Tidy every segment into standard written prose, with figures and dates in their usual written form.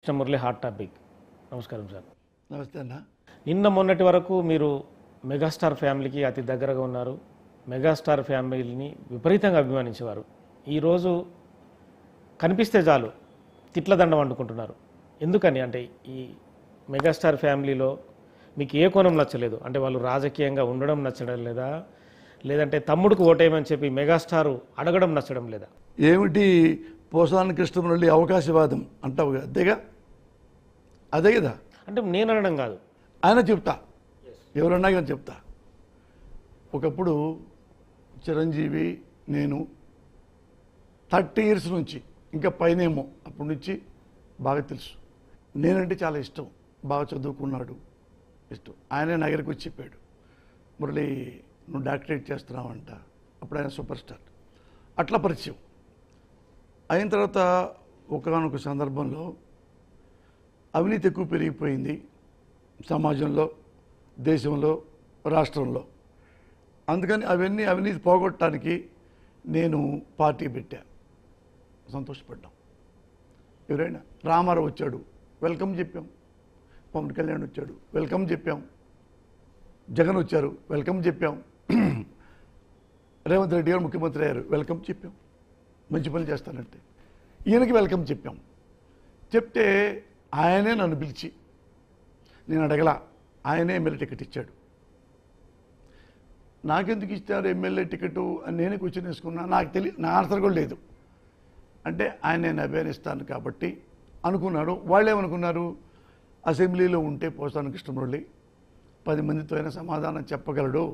Krishna Murali hot topic. నమస్కారం sir. నమస్తే అన్న. నిన్న మొన్నటి వరకు మీరు మెగాస్టార్ ఫ్యామిలీకి అతి దగ్గరగా ఉన్నారు. మెగాస్టార్ ఫ్యామిలీని విపరీతంగా అభిమానించేవారు. ఈరోజు కనిపిస్తే చాలు తిట్ల దండం వండుకుంటున్నారు. ఎందుకని అంటే ఈ మెగాస్టార్ ఫ్యామిలీలో మీకు ఏ కోణం నచ్చలేదు? అంటే వాళ్ళు రాజకీయంగా ఉండడం నచ్చడం లేదా, లేదంటే తమ్ముడికి ఓటేయమని చెప్పి మెగాస్టార్ అడగడం నచ్చడం లేదా? ఏమిటి పోసాని కృష్ణమురళి అవకాశవాదం అంటావు కదా, అదే కదా. అంటే నేను అనడం కాదు, ఆయన చెప్తా, ఎవరన్నా కానీ చెప్తా. ఒకప్పుడు చిరంజీవి నేను 30 years నుంచి ఇంకా పైనేమో అప్పటి నుంచి బాగా తెలుసు. నేనంటే చాలా ఇష్టం, బాగా చదువుకున్నాడు, ఇష్టం. ఆయనే నగరికి వచ్చి చెప్పాడు, మురళి నువ్వు డాక్టరేట్ చేస్తున్నావంట. అప్పుడు ఆయన సూపర్ స్టార్. అట్లా పరిచయం అయిన తర్వాత ఒకానొక సందర్భంలో అవినీతి ఎక్కువ పెరిగిపోయింది సమాజంలో, దేశంలో, రాష్ట్రంలో. అందుకని అవినీతి పోగొట్టడానికి నేను పార్టీ పెట్టా. సంతోషపడ్డాం. ఎవరైనా రామారావు వచ్చాడు, వెల్కమ్ చెప్పాం. పవన్ కళ్యాణ్ వచ్చాడు, వెల్కమ్ చెప్పాం. జగన్ వచ్చారు, వెల్కమ్ చెప్పాం. రేవంత్ రెడ్డి గారు ముఖ్యమంత్రి అయ్యారు, వెల్కమ్ చెప్పాం. మంచి పని చేస్తానంటే ఈయనకి వెల్కమ్ చెప్పాం. చెప్తే ఆయనే నన్ను పిలిచి, నేను అడగలా, ఆయనే ఎమ్మెల్యే టికెట్ ఇచ్చాడు. నాకెందుకు ఇచ్చారు ఎమ్మెల్యే టికెట్ అని నేనే క్వశ్చన్ వేసుకున్నా. నాకు నా ఆన్సర్ కూడా లేదు. అంటే ఆయన నేను అభిమానిస్తాను కాబట్టి అనుకున్నాడు. వాళ్ళు ఏమనుకున్నారు, అసెంబ్లీలో ఉంటే పోసాని కృష్ణమురళి 10 మందితో అయినా సమాధానం చెప్పగలడు,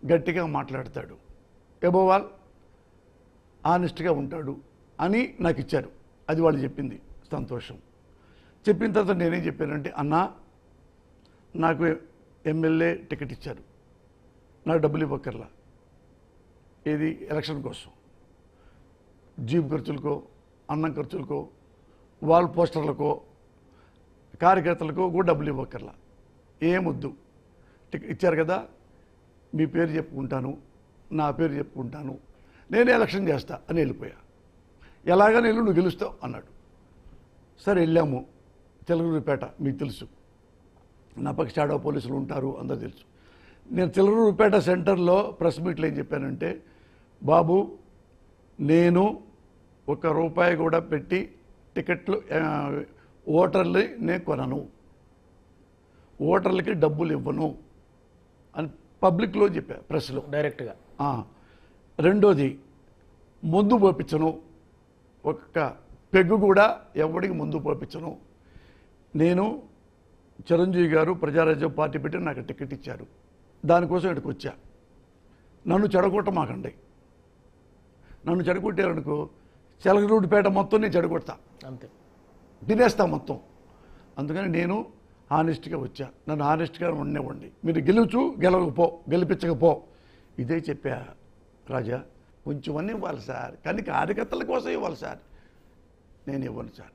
గట్టిగా మాట్లాడతాడు, అబోవ్ ఆల్ ఆనెస్ట్గా ఉంటాడు అని నాకు ఇచ్చారు. అది వాళ్ళు చెప్పింది. సంతోషం. చెప్పిన తర్వాత నేనేం చెప్పానంటే, అన్నా నాకు ఎమ్మెల్యే టికెట్ ఇచ్చారు, నాకు డబ్బులు ఇవ్వక్కర్లా. ఏది ఎలక్షన్ కోసం జీప్ ఖర్చులకో, అన్నం ఖర్చులకో, వాల్ పోస్టర్లకో, కార్యకర్తలకో కూడా డబ్బులు ఇవ్వక్కర్లా. ఏమొద్దు, టికెట్ ఇచ్చారు కదా, మీ పేరు చెప్పుకుంటాను, నా పేరు చెప్పుకుంటాను, నేను ఎలక్షన్ చేస్తా అని వెళ్ళిపోయా. ఎలాగని వెళ్ళు, నువ్వు గెలుస్తావు అన్నాడు. సరే వెళ్ళాము. చిలకలూరిపేట మీకు తెలుసు, నా పక్క షాడో పోలీసులు ఉంటారు, అందరూ తెలుసు. నేను చిలకలూరిపేట సెంటర్లో ప్రెస్ మీట్లో ఏం చెప్పానంటే, బాబు నేను ₹1 కూడా పెట్టి టికెట్లు ఓటర్లు నేను కొనను, ఓటర్లకి డబ్బులు ఇవ్వను అని పబ్లిక్లో చెప్పా, ప్రెస్లో డైరెక్ట్గా. రెండోది, ముందు పోపించను, ఒక్క పెగ్గు కూడా ఎవరికి ముందు పోపించను. నేను చిరంజీవి గారు ప్రజారాజ్యం పార్టీ పెట్టి నాకు టికెట్ ఇచ్చారు, దానికోసం ఇక్కడికి వచ్చా. నన్ను చెడగొట్టమాకండి. నన్ను చెడగొట్టారనుకో, చిలకలూరిపేట మొత్తం నేను చెడగొడతా, అంతే, తినేస్తా మొత్తం. అందుకని నేను హానెస్ట్గా వచ్చా. నన్ను హానెస్ట్గా ఉండనివ్వండి. మీరు గెలవకపో, గెలిపించకపో, ఇదే చెప్పా. రాజా కొంచెం అన్నీ ఇవ్వాలి సార్, కానీ కార్యకర్తల కోసం ఇవ్వాలి సార్. నేను ఇవ్వను సార్.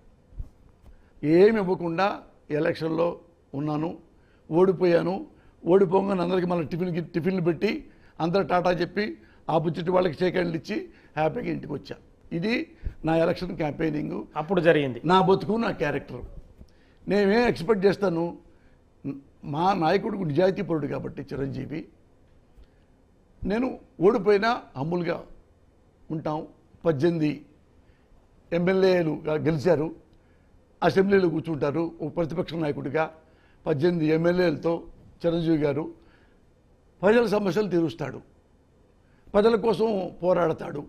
ఏమి ఇవ్వకుండా ఎలక్షన్లో ఉన్నాను, ఓడిపోయాను. ఓడిపోగానే అందరికీ మళ్ళీ టిఫిన్లు పెట్టి అందరూ టాటా చెప్పి ఆపోజిట్ వాళ్ళకి షేక్ హ్యాండ్లు ఇచ్చి హ్యాపీగా ఇంటికి వచ్చా. ఇది నా ఎలక్షన్ క్యాంపెయినింగ్. అప్పుడు జరిగింది. నా బతుకు, నా క్యారెక్టర్. నేనేం ఎక్స్పెక్ట్ చేస్తాను, మా నాయకుడికి నిజాయితీపరుడు కాబట్టి చిరంజీవి, నేను ఓడిపోయినా హమ్ములుగా ఉంటాం. 18 ఎమ్మెల్యేలుగా గెలిచారు, అసెంబ్లీలో కూర్చుంటారు. ఒక ప్రతిపక్ష నాయకుడిగా 18 ఎమ్మెల్యేలతో చిరంజీవి గారు ప్రజల సమస్యలు తీరుస్తాడు, ప్రజల కోసం పోరాడతాడు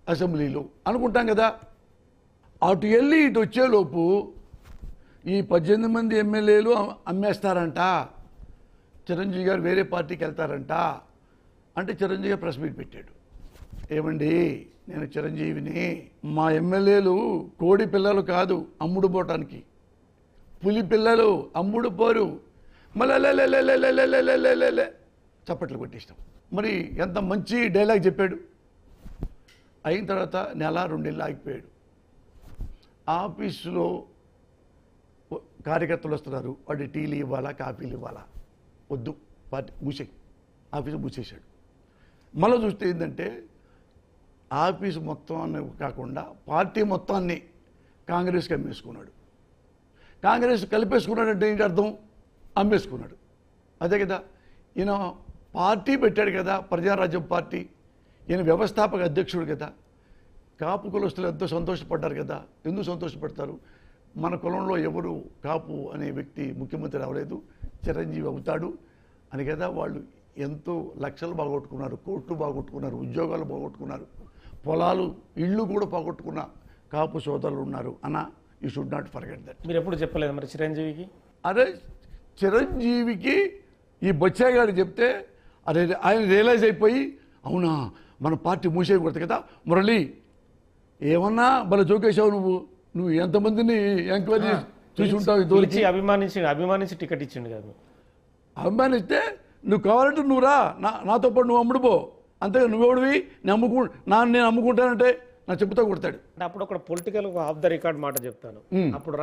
అసెంబ్లీలో అనుకుంటాం కదా. అటు వెళ్ళి ఇటు వచ్చేలోపు ఈ 18 మంది ఎమ్మెల్యేలు అమ్మేస్తారంట, చిరంజీవి గారు వేరే పార్టీకి వెళ్తారంట అంటే చిరంజీవి గారు ప్రెస్ మీట్ పెట్టాడు. ఏమండి, నేను చిరంజీవిని, మా ఎమ్మెల్యేలు కోడి పిల్లలు కాదు అమ్ముడు పోవటానికి, పులి పిల్లలు అమ్ముడు పోరు. మళ్ళీ చప్పట్లు కొట్టేస్తాం. మరి ఎంత మంచి డైలాగ్ చెప్పాడు. అయిన తర్వాత 1-2 నెలలు ఆగిపోయాడు. ఆఫీసులో కార్యకర్తలు వస్తున్నారు, వాడి టీలు ఇవ్వాలా, కాఫీలు ఇవ్వాలా, వద్దు, పార్టీ మూసేయి, ఆఫీసు మూసేశాడు. మళ్ళీ చూస్తే ఏంటంటే ఆఫీసు మొత్తాన్ని కాకుండా పార్టీ మొత్తాన్ని కాంగ్రెస్కి అమ్మేసుకున్నాడు. కాంగ్రెస్ కలిపేసుకున్నాడంటే ఏంటి అర్థం? అమ్మేసుకున్నాడు. అదే కదా, ఈయన పార్టీ పెట్టాడు కదా, ప్రజారాజ్యం పార్టీ. ఈయన వ్యవస్థాపక అధ్యక్షుడు కదా. కాపు కులస్తులు ఎంతో సంతోషపడ్డారు కదా. ఎందుకు సంతోషపడతారు? మన కులంలో ఎవరు కాపు అనే వ్యక్తి ముఖ్యమంత్రి అవ్వలేదు, చిరంజీవి అవుతాడు అని కదా వాళ్ళు ఎంతో లక్షలు బాగొట్టుకున్నారు, కోట్లు బాగొట్టుకున్నారు, ఉద్యోగాలు బాగొట్టుకున్నారు, పొలాలు ఇళ్ళు కూడా పోగొట్టుకున్న కాపు సోదరులు ఉన్నారు అన్న. You should not forget that. మీరు ఎప్పుడు చెప్పలేదు మరి చిరంజీవికి? అరే చిరంజీవికి ఈ బొచ్చాగాడు చెప్తే అరే ఆయన రియలైజ్ అయిపోయి, అవునా మన పార్టీ మూసేయకూడదు కదా మురళి, ఏమన్నా భలే జోకేశావు నువ్వు ఎంతమందిని ఎంక్వైరీ చూసి ఉంటావు పిలిచి అభిమానించి టికెట్ ఇచ్చిండు కదా. అభిమానిస్తే నువ్వు కావాలంటే నువ్వు రా, నాతో పాటు నువ్వు అమ్ముడుపో, అంతే. నువ్వెవడివి? నేను అమ్ముకుంటానంటే నా చెప్పుతో కొడతాడు. అంటే అప్పుడు ఒక పొలిటికల్ ఆఫ్ ద రికార్డ్ మాట చెప్తాను. అప్పుడు